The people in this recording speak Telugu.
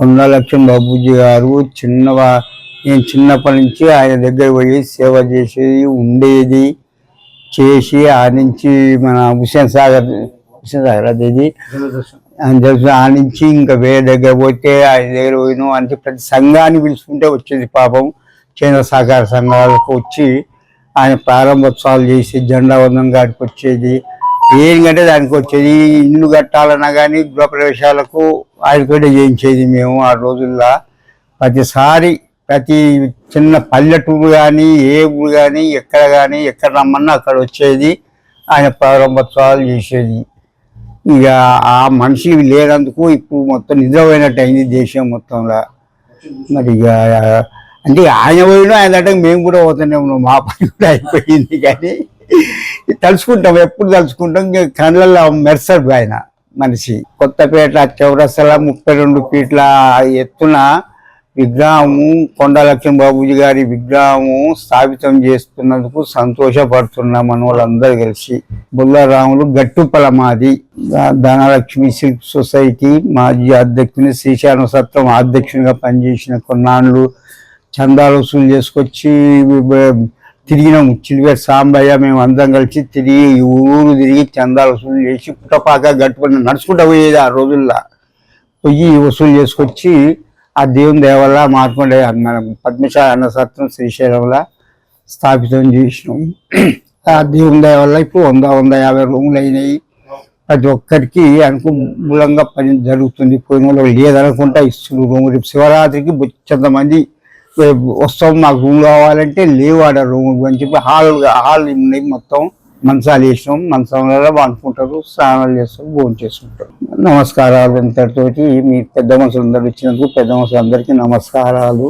కొండలక్ష్మి బాబూజీ గారు నేను చిన్నప్పటి నుంచి ఆయన దగ్గర పోయి సేవ చేసేది ఉండేది చేసి ఆ నుంచి మన హుస్సేన్ సాగర్ అది ఆ నుంచి ఇంకా వేరే దగ్గర పోతే ఆయన దగ్గర పోయిన అంటే ప్రతి సంఘాన్ని పిలుచుకుంటే వచ్చేది పాపం. కేంద్ర సహకార సంఘాలకు వచ్చి ఆయన ప్రారంభోత్సవాలు చేసి జెండా వందనం గారికి వచ్చేది. ఏంటంటే దానికి వచ్చేది ఇల్లు కట్టాలన్నా కానీ గృహప్రవేశాలకు ఆయనతో చేయించేది మేము ఆ రోజుల్లో. ప్రతి చిన్న పల్లెటూరు కానీ ఏ ఊరు కానీ ఎక్కడ రమ్మన్నా అక్కడ వచ్చేది. ఆయన ప్రారంభోత్సవాలు చేసేది. ఇక ఆ మనిషి లేనందుకు ఇప్పుడు మొత్తం నిద్రపోయినట్టు అయింది దేశం మొత్తంలో. మరి ఇక అంటే ఆయన పోయినా ఆయన అంటే మేము కూడా పోతూనే ఉన్నాం. మా పని కూడా అయిపోయింది. కానీ తలుచుకుంటాం, ఎప్పుడు తలుచుకుంటాం. ఇంకా కళ్ళల్లో మెరసడు ఆయన మనిషి. కొత్తపేట చౌరస్తల 32 ఫీట్ల ఎత్తున విగ్రహము కొండలక్ష్మి బాబూజీ గారి విగ్రహము స్థాపితం చేస్తున్నందుకు సంతోషపడుతున్నాం మన వాళ్ళందరూ కలిసి. బుల్లారాములు గట్టుపల మాది ధనలక్ష్మి సిల్క్ సొసైటీ మాజీ అధ్యక్షుని, శ్రీశాన సత్రం అధ్యక్షునిగా పనిచేసిన కొన్నాళ్ళు చందాలు వసూలు చేసుకొచ్చి తిరిగినాం. చిలివేరు సాంబయ్య మేము అందరం కలిసి ఊరు తిరిగి చందాలు వసూలు చేసి పుట్టపాక గట్టుపల్లి నడుచుకుంటూ పోయేది. ఆ రోజుల్లో పోయి వసూలు చేసుకొచ్చి ఆ దేవుని దేవల్ల మార్కొండ మన పద్మశాల అన్న సత్రం శ్రీశైలంలో స్థాపితం చేసినాం. ఆ దేవుని దేవల్ల ఇప్పుడు 100-150 రూములు అయినాయి. ప్రతి ఒక్కరికి అనుకూలంగా పని జరుగుతుంది. పోయిన వాళ్ళు లేదనుకుంటా ఇస్తున్నారు రూము. రేపు శివరాత్రికి బొచ్చంతమంది వస్తాం, మాకు రూమ్ కావాలంటే లేవు ఆడ రూమ్ అని చెప్పి హాల్ ఉన్నాయి. మొత్తం మంచాలు వేసినాం. మంచంలో వండుకుంటారు, స్నానాలు చేస్తారు, భోజనం చేసుకుంటారు. నమస్కారాలు ఇంతటితోటి మీ పెద్ద మనుషులందరూ ఇచ్చినందుకు పెద్ద మనుషులందరికీ నమస్కారాలు.